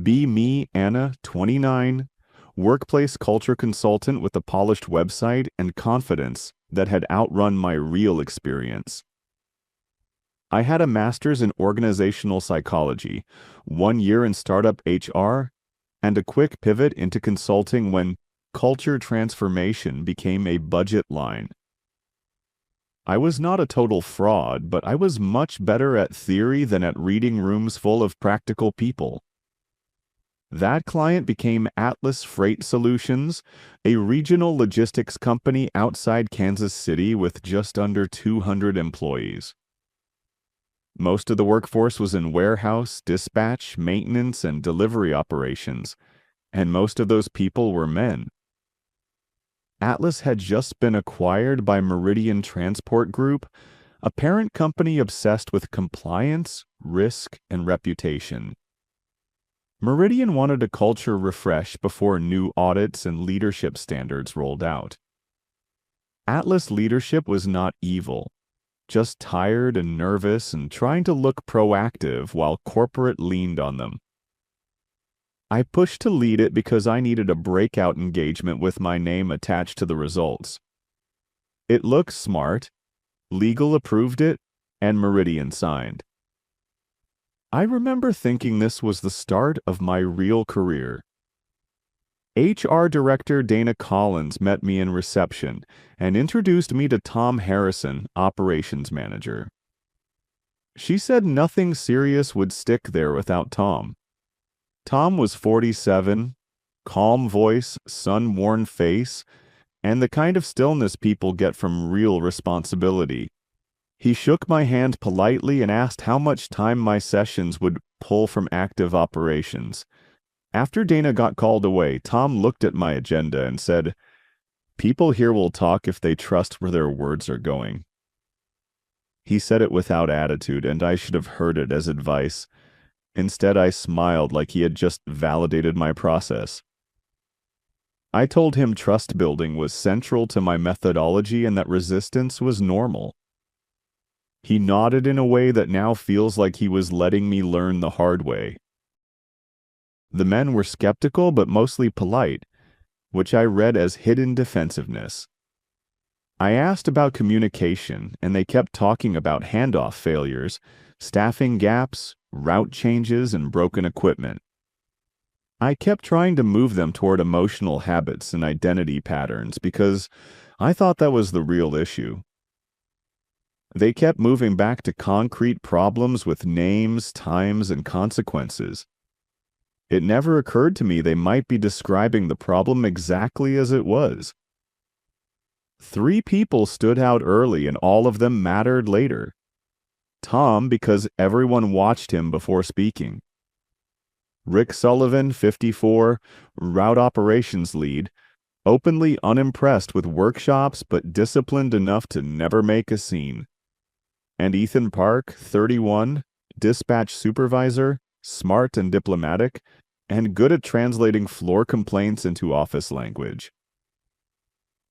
Be me, Anna, 29, workplace culture consultant with a polished website and confidence that had outrun my real experience. I had a master's in organizational psychology, 1 year in startup HR, and a quick pivot into consulting when culture transformation became a budget line. I was not a total fraud, but I was much better at theory than at reading rooms full of practical people. That client became Atlas Freight Solutions, a regional logistics company outside Kansas City with just under 200 employees. Most of the workforce was in warehouse, dispatch, maintenance, and delivery operations, and most of those people were men. Atlas had just been acquired by Meridian Transport Group, a parent company obsessed with compliance, risk, and reputation. Meridian wanted a culture refresh before new audits and leadership standards rolled out. Atlas leadership was not evil, just tired and nervous and trying to look proactive while corporate leaned on them. I pushed to lead it because I needed a breakout engagement with my name attached to the results. It looked smart, legal approved it, and Meridian signed. I remember thinking this was the start of my real career. HR Director Dana Collins met me in reception and introduced me to Tom Harrison, Operations Manager. She said nothing serious would stick there without Tom. Tom was 47, calm voice, sun-worn face, and the kind of stillness people get from real responsibility. He shook my hand politely and asked how much time my sessions would pull from active operations. After Dana got called away, Tom looked at my agenda and said, "People here will talk if they trust where their words are going." He said it without attitude, and I should have heard it as advice. Instead, I smiled like he had just validated my process. I told him trust building was central to my methodology and that resistance was normal. He nodded in a way that now feels like he was letting me learn the hard way. The men were skeptical but mostly polite, which I read as hidden defensiveness. I asked about communication, and they kept talking about handoff failures, staffing gaps, route changes, and broken equipment. I kept trying to move them toward emotional habits and identity patterns because I thought that was the real issue. They kept moving back to concrete problems with names, times, and consequences. It never occurred to me they might be describing the problem exactly as it was. 3 people stood out early and all of them mattered later. Tom, because everyone watched him before speaking. Rick Sullivan, 54, route operations lead, openly unimpressed with workshops but disciplined enough to never make a scene. And Ethan Park, 31, dispatch supervisor, smart and diplomatic, and good at translating floor complaints into office language.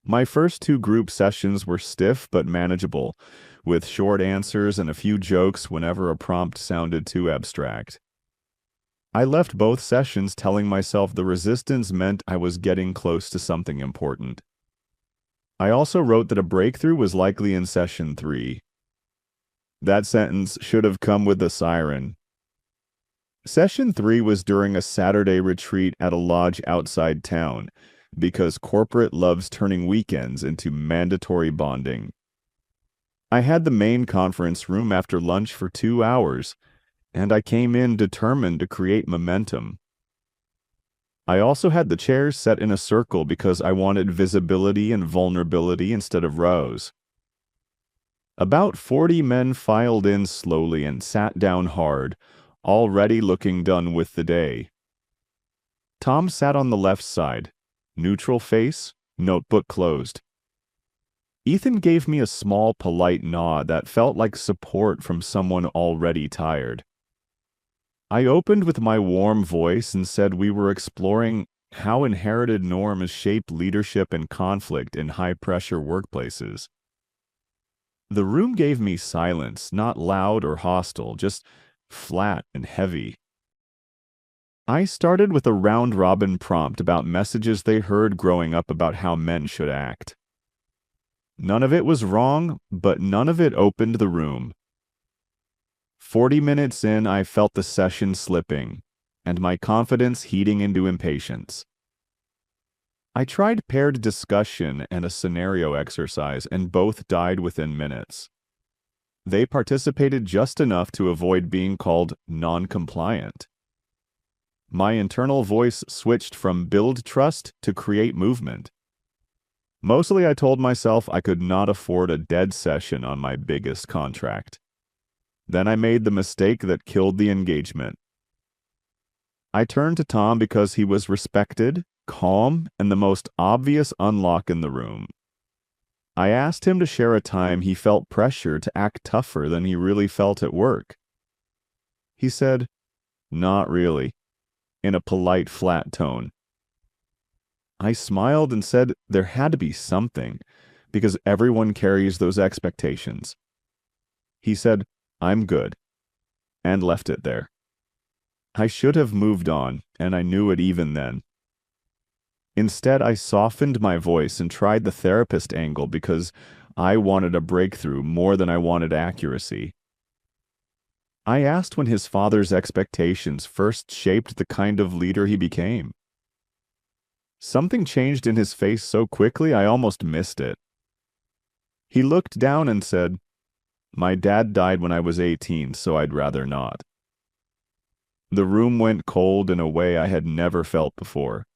My first 2 group sessions were stiff but manageable, with short answers and a few jokes whenever a prompt sounded too abstract. I left both sessions telling myself the resistance meant I was getting close to something important. I also wrote that a breakthrough was likely in session 3. That sentence should have come with a siren. Session 3 was during a Saturday retreat at a lodge outside town, because corporate loves turning weekends into mandatory bonding. I had the main conference room after lunch for 2 hours, and I came in determined to create momentum. I also had the chairs set in a circle because I wanted visibility and vulnerability instead of rows. About 40 men filed in slowly and sat down hard, already looking done with the day. Tom sat on the left side, neutral face, notebook closed. Ethan gave me a small, polite nod that felt like support from someone already tired. I opened with my warm voice and said we were exploring how inherited norms shape leadership and conflict in high-pressure workplaces. The room gave me silence, not loud or hostile, just flat and heavy. I started with a round-robin prompt about messages they heard growing up about how men should act. None of it was wrong, but none of it opened the room. 40 minutes in, I felt the session slipping, and my confidence heating into impatience. I tried paired discussion and a scenario exercise, and both died within minutes. They participated just enough to avoid being called non-compliant. My internal voice switched from build trust to create movement. Mostly I told myself I could not afford a dead session on my biggest contract. Then I made the mistake that killed the engagement. I turned to Tom because he was respected, calm, and the most obvious unlock in the room. I asked him to share a time he felt pressure to act tougher than he really felt at work. He said, "Not really," in a polite, flat tone. I smiled and said there had to be something, because everyone carries those expectations. He said, "I'm good," and left it there. I should have moved on, and I knew it even then. Instead, I softened my voice and tried the therapist angle because I wanted a breakthrough more than I wanted accuracy. I asked when his father's expectations first shaped the kind of leader he became. Something changed in his face so quickly I almost missed it. He looked down and said, "My dad died when I was 18, so I'd rather not." The room went cold in a way I had never felt before.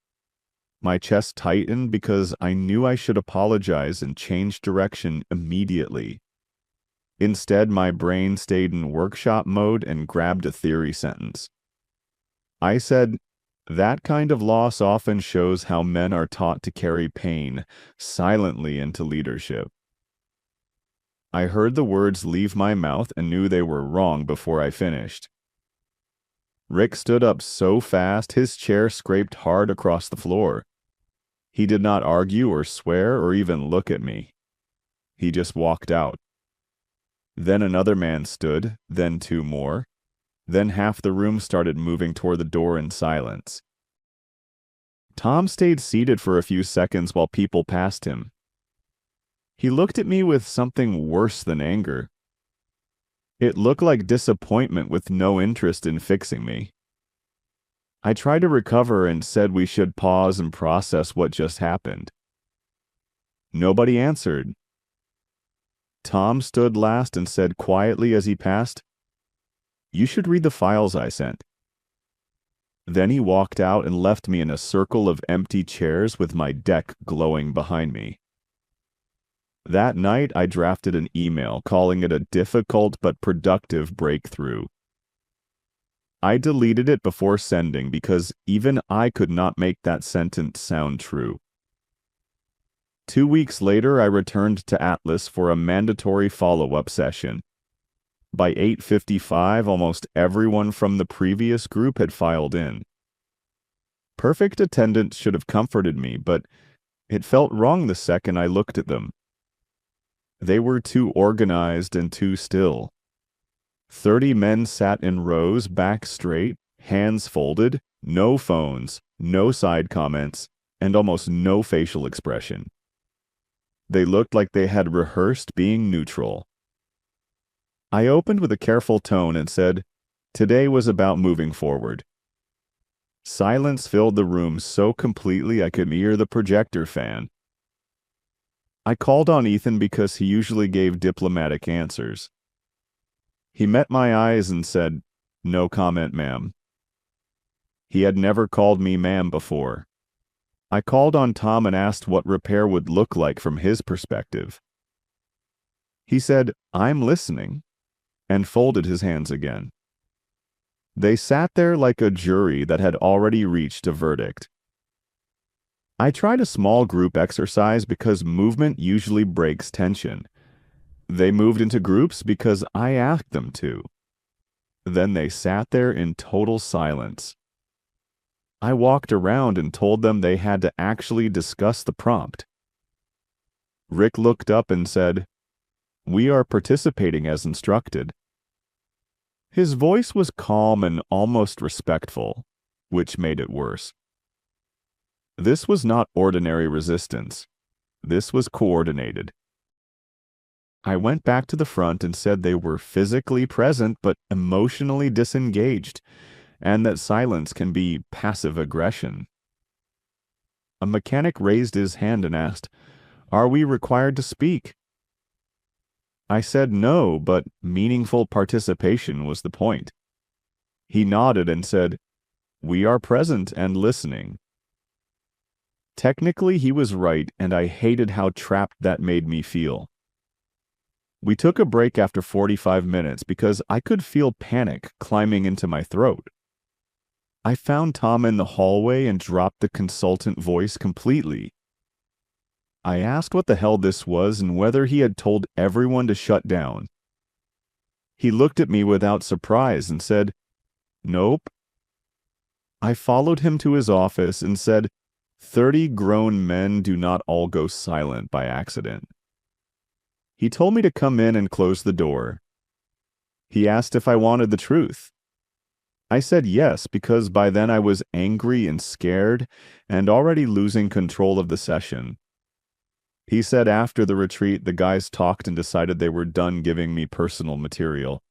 My chest tightened because I knew I should apologize and change direction immediately. Instead, my brain stayed in workshop mode and grabbed a theory sentence. I said, "That kind of loss often shows how men are taught to carry pain silently into leadership." I heard the words leave my mouth and knew they were wrong before I finished. Rick stood up so fast his chair scraped hard across the floor. He did not argue or swear or even look at me. He just walked out. Then another man stood, then two more. Then half the room started moving toward the door in silence. Tom stayed seated for a few seconds while people passed him. He looked at me with something worse than anger. It looked like disappointment with no interest in fixing me. I tried to recover and said we should pause and process what just happened. Nobody answered. Tom stood last and said quietly as he passed, "You should read the files I sent." Then he walked out and left me in a circle of empty chairs with my deck glowing behind me. That night, I drafted an email calling it a difficult but productive breakthrough. I deleted it before sending because even I could not make that sentence sound true. 2 weeks later, I returned to Atlas for a mandatory follow-up session. By 8:55, almost everyone from the previous group had filed in. Perfect attendance should have comforted me, but it felt wrong the second I looked at them. They were too organized and too still. 30 men sat in rows, back straight, hands folded, no phones, no side comments, and almost no facial expression. They looked like they had rehearsed being neutral. I opened with a careful tone and said, "Today was about moving forward." Silence filled the room so completely I could hear the projector fan. I called on Ethan because he usually gave diplomatic answers. He met my eyes and said, "No comment, ma'am." He had never called me ma'am before. I called on Tom and asked what repair would look like from his perspective. He said, "I'm listening," and folded his hands again. They sat there like a jury that had already reached a verdict. I tried a small group exercise because movement usually breaks tension. They moved into groups because I asked them to. Then they sat there in total silence. I walked around and told them they had to actually discuss the prompt. Rick looked up and said, "We are participating as instructed." His voice was calm and almost respectful. which made it worse. This was not ordinary resistance. This was coordinated. I went back to the front and said they were physically present but emotionally disengaged, and that silence can be passive aggression. A mechanic raised his hand and asked, "Are we required to speak?" I said no, but meaningful participation was the point. He nodded and said, "We are present and listening." Technically, he was right, and I hated how trapped that made me feel. We took a break after 45 minutes because I could feel panic climbing into my throat. I found Tom in the hallway and dropped the consultant voice completely. I asked what the hell this was and whether he had told everyone to shut down. He looked at me without surprise and said, "Nope." I followed him to his office and said, 30 grown men do not all go silent by accident. He told me to come in and close the door. He asked if I wanted the truth. I said yes, because by then I was angry and scared and already losing control of the session. He said after the retreat, the guys talked and decided they were done giving me personal material.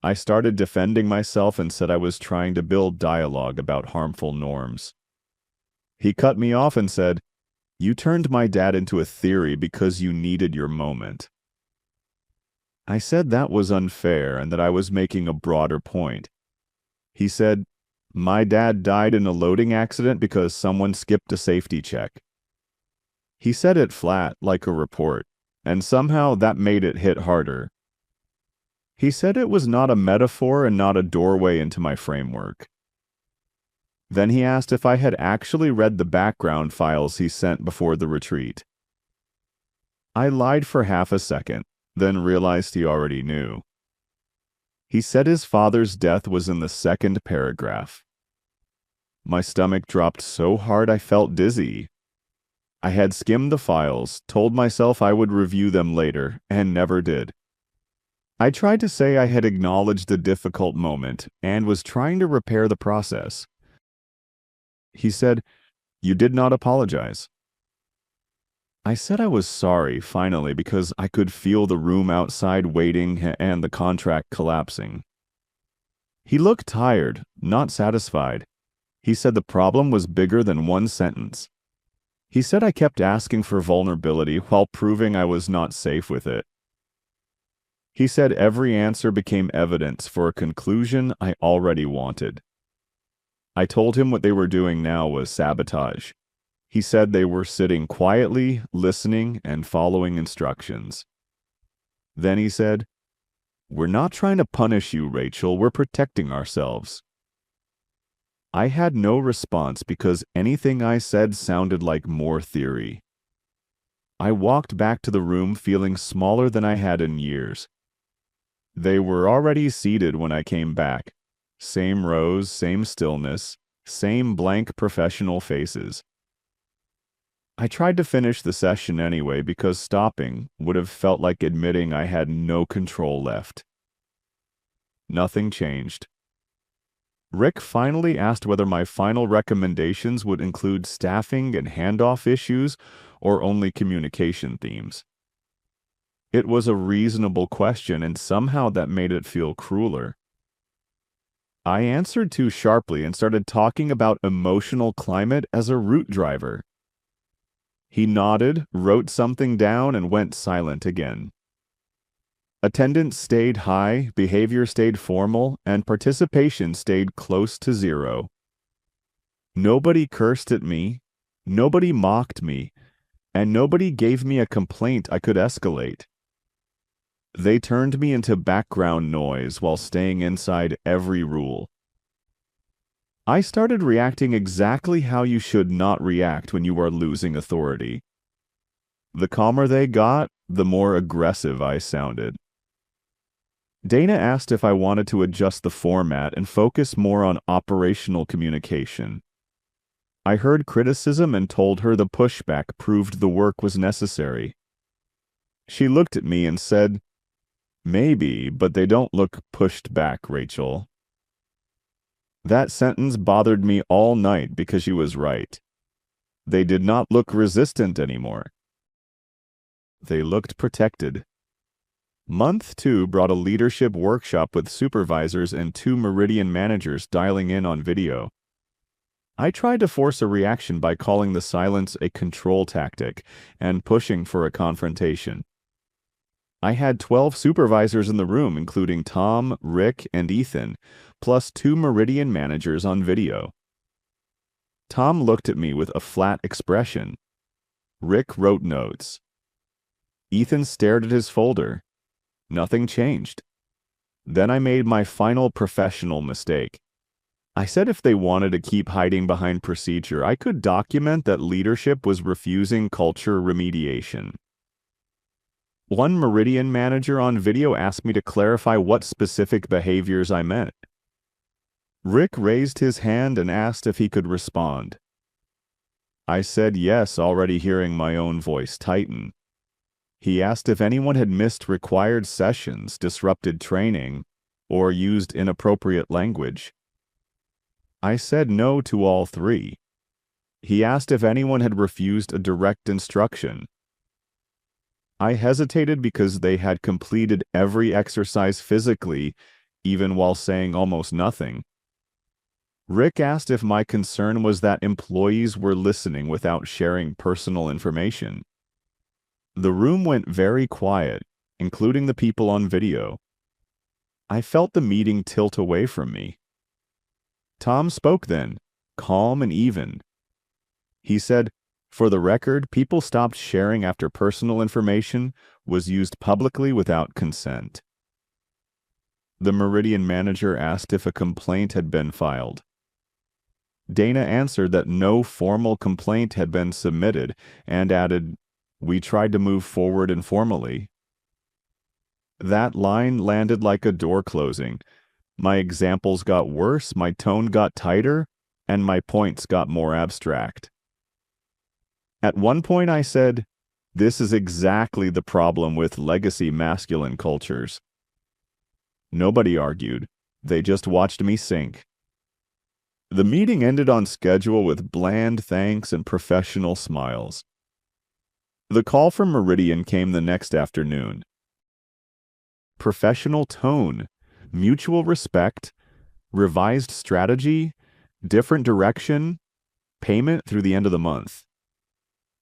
I started defending myself and said I was trying to build dialogue about harmful norms. He cut me off and said, "You turned my dad into a theory because you needed your moment." I said that was unfair and that I was making a broader point. He said, "My dad died in a loading accident because someone skipped a safety check." He said it flat, like a report, and somehow that made it hit harder. He said it was not a metaphor and not a doorway into my framework. Then he asked if I had actually read the background files he sent before the retreat. I lied for half a second, then realized he already knew. He said his father's death was in the second paragraph. My stomach dropped so hard I felt dizzy. I had skimmed the files, told myself I would review them later, and never did. I tried to say I had acknowledged the difficult moment and was trying to repair the process. He said, "You did not apologize." I said I was sorry, finally, because I could feel the room outside waiting and the contract collapsing. He looked tired, not satisfied. He said the problem was bigger than one sentence. He said I kept asking for vulnerability while proving I was not safe with it. He said every answer became evidence for a conclusion I already wanted. I told him what they were doing now was sabotage. He said they were sitting quietly, listening, and following instructions. Then he said, "We're not trying to punish you, Rachel. We're protecting ourselves." I had no response because anything I said sounded like more theory. I walked back to the room feeling smaller than I had in years. They were already seated when I came back. Same rows, same stillness, same blank professional faces. I tried to finish the session anyway because stopping would have felt like admitting I had no control left. Nothing changed. Rick finally asked whether my final recommendations would include staffing and handoff issues or only communication themes. It was a reasonable question, and somehow that made it feel crueler. I answered too sharply and started talking about emotional climate as a route driver. He nodded, wrote something down, and went silent again. Attendance stayed high, behavior stayed formal, and participation stayed close to zero. Nobody cursed at me, nobody mocked me, and nobody gave me a complaint I could escalate. They turned me into background noise while staying inside every rule. I started reacting exactly how you should not react when you are losing authority. The calmer they got, the more aggressive I sounded. Dana asked if I wanted to adjust the format and focus more on operational communication. I heard criticism and told her the pushback proved the work was necessary. She looked at me and said, "Maybe, but they don't look pushed back, Rachel." That sentence bothered me all night because she was right. They did not look resistant anymore. They looked protected. Month 2 brought a leadership workshop with supervisors and 2 Meridian managers dialing in on video. I tried to force a reaction by calling the silence a control tactic and pushing for a confrontation. I had 12 supervisors in the room, including Tom, Rick, and Ethan, plus 2 Meridian managers on video. Tom looked at me with a flat expression. Rick wrote notes. Ethan stared at his folder. Nothing changed. Then I made my final professional mistake. I said if they wanted to keep hiding behind procedure, I could document that leadership was refusing culture remediation. One Meridian manager on video asked me to clarify what specific behaviors I meant. Rick raised his hand and asked if he could respond. I said yes, already hearing my own voice tighten. He asked if anyone had missed required sessions, disrupted training, or used inappropriate language. I said no to all 3. He asked if anyone had refused a direct instruction. I hesitated because they had completed every exercise physically, even while saying almost nothing. Rick asked if my concern was that employees were listening without sharing personal information. The room went very quiet, including the people on video. I felt the meeting tilt away from me. Tom spoke then, calm and even. He said, "For the record, people stopped sharing after personal information was used publicly without consent." The Meridian manager asked if a complaint had been filed. Dana answered that no formal complaint had been submitted and added, "We tried to move forward informally." That line landed like a door closing. My examples got worse, my tone got tighter, and my points got more abstract. At one point I said, "This is exactly the problem with legacy masculine cultures." Nobody argued. They just watched me sink. The meeting ended on schedule with bland thanks and professional smiles. The call from Meridian came the next afternoon. Professional tone, mutual respect, revised strategy, different direction, payment through the end of the month.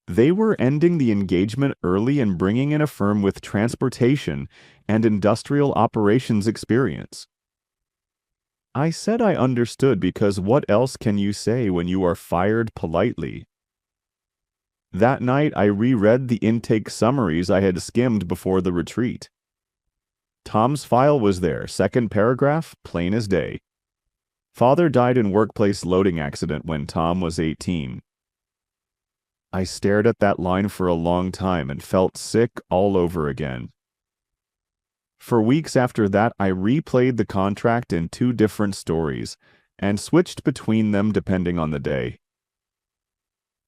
They were ending the engagement early and bringing in a firm with transportation and industrial operations experience. I said I understood because what else can you say when you are fired politely? That night I reread the intake summaries I had skimmed before the retreat. Tom's file was there, second paragraph, plain as day. Father died in workplace loading accident when Tom was 18. I stared at that line for a long time and felt sick all over again. For weeks after that, I replayed the contract in 2 different stories and switched between them depending on the day.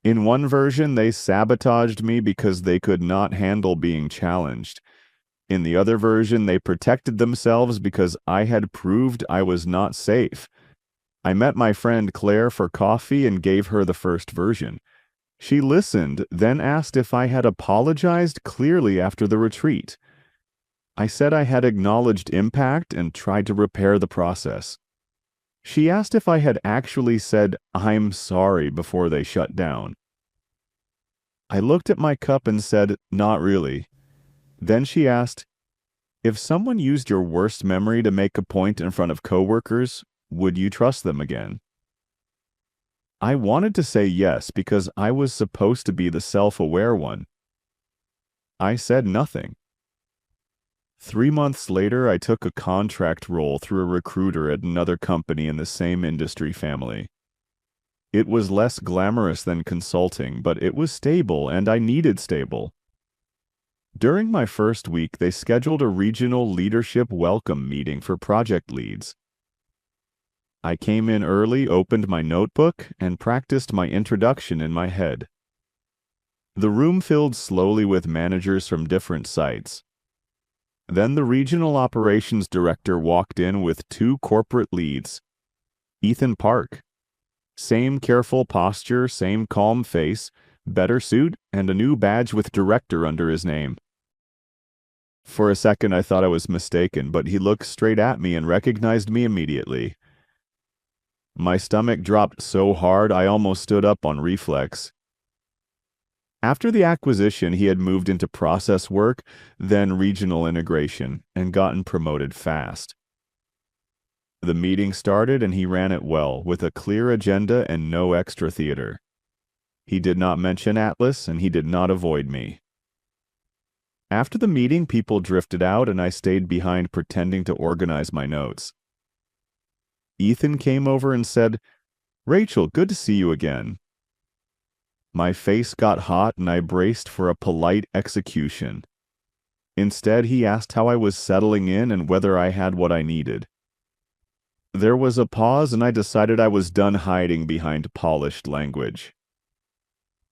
In one version, they sabotaged me because they could not handle being challenged. In the other version, they protected themselves because I had proved I was not safe. I met my friend Claire for coffee and gave her the first version. She listened, then asked if I had apologized clearly after the retreat. I said I had acknowledged impact and tried to repair the process. She asked if I had actually said, "I'm sorry," before they shut down. I looked at my cup and said, "Not really." Then she asked, "If someone used your worst memory to make a point in front of coworkers, would you trust them again?" I wanted to say yes because I was supposed to be the self-aware one. I said nothing. 3 months later, I took a contract role through a recruiter at another company in the same industry family. It was less glamorous than consulting, but it was stable and I needed stable. During my first week, they scheduled a regional leadership welcome meeting for project leads. I came in early, opened my notebook, and practiced my introduction in my head. The room filled slowly with managers from different sites. Then the regional operations director walked in with 2 corporate leads. Ethan Park. Same careful posture, same calm face, better suit, and a new badge with director under his name. For a second I thought I was mistaken, but he looked straight at me and recognized me immediately. My stomach dropped so hard I almost stood up on reflex. After the acquisition, he had moved into process work, then regional integration, and gotten promoted fast. The meeting started and he ran it well, with a clear agenda and no extra theater. He did not mention Atlas and he did not avoid me. After the meeting, people drifted out and I stayed behind pretending to organize my notes. Ethan came over and said, "Rachel, good to see you again." My face got hot and I braced for a polite execution. Instead, he asked how I was settling in and whether I had what I needed. There was a pause and I decided I was done hiding behind polished language.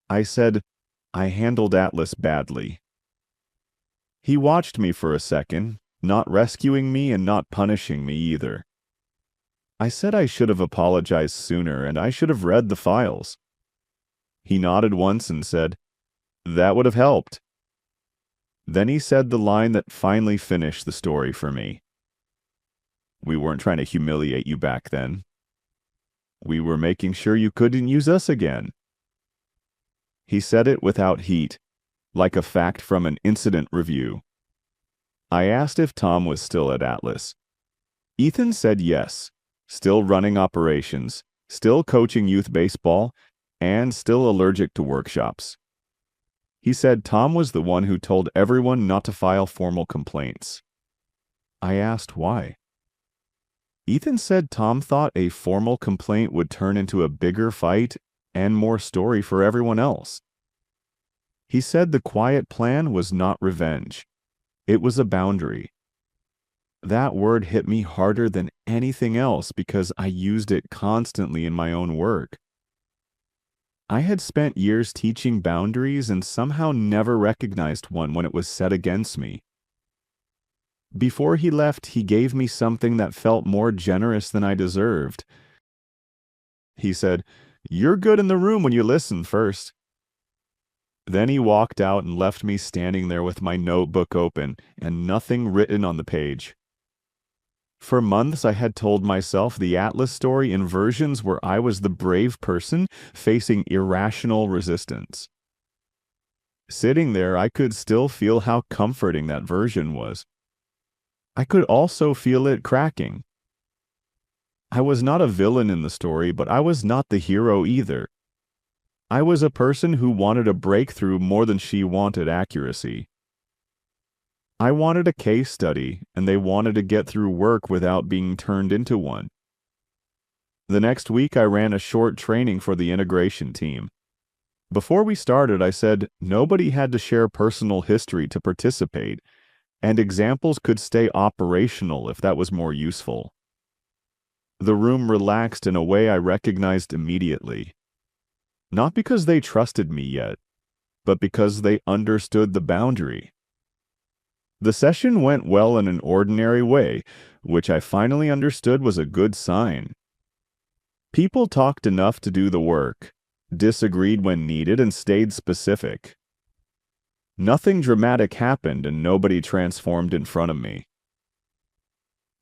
I said, "I handled Atlas badly." He watched me for a second, not rescuing me and not punishing me either. I said I should have apologized sooner and I should have read the files. He nodded once and said, "That would have helped." Then he said the line that finally finished the story for me. "We weren't trying to humiliate you back then. We were making sure you couldn't use us again." He said it without heat, like a fact from an incident review. I asked if Tom was still at Atlas. Ethan said yes, still running operations, still coaching youth baseball, and still allergic to workshops. He said Tom was the one who told everyone not to file formal complaints. I asked why. Ethan said Tom thought a formal complaint would turn into a bigger fight and more story for everyone else. He said the quiet plan was not revenge. It was a boundary. That word hit me harder than anything else because I used it constantly in my own work. I had spent years teaching boundaries and somehow never recognized one when it was set against me. Before he left, he gave me something that felt more generous than I deserved. He said, "You're good in the room when you listen first." Then he walked out and left me standing there with my notebook open and nothing written on the page. For months, I had told myself the Atlas story in versions where I was the brave person facing irrational resistance. Sitting there, I could still feel how comforting that version was. I could also feel it cracking. I was not a villain in the story, but I was not the hero either. I was a person who wanted a breakthrough more than she wanted accuracy. I wanted a case study, and they wanted to get through work without being turned into one. The next week, I ran a short training for the integration team. Before we started, I said nobody had to share personal history to participate, and examples could stay operational if that was more useful. The room relaxed in a way I recognized immediately. Not because they trusted me yet, but because they understood the boundary. The session went well in an ordinary way, which I finally understood was a good sign. People talked enough to do the work, disagreed when needed, and stayed specific. Nothing dramatic happened and nobody transformed in front of me.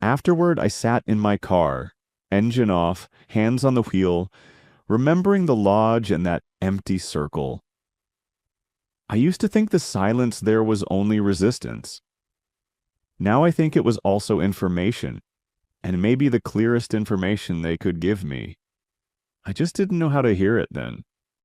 Afterward, I sat in my car, engine off, hands on the wheel, remembering the lodge and that empty circle. I used to think the silence there was only resistance. Now I think it was also information, and maybe the clearest information they could give me. I just didn't know how to hear it then.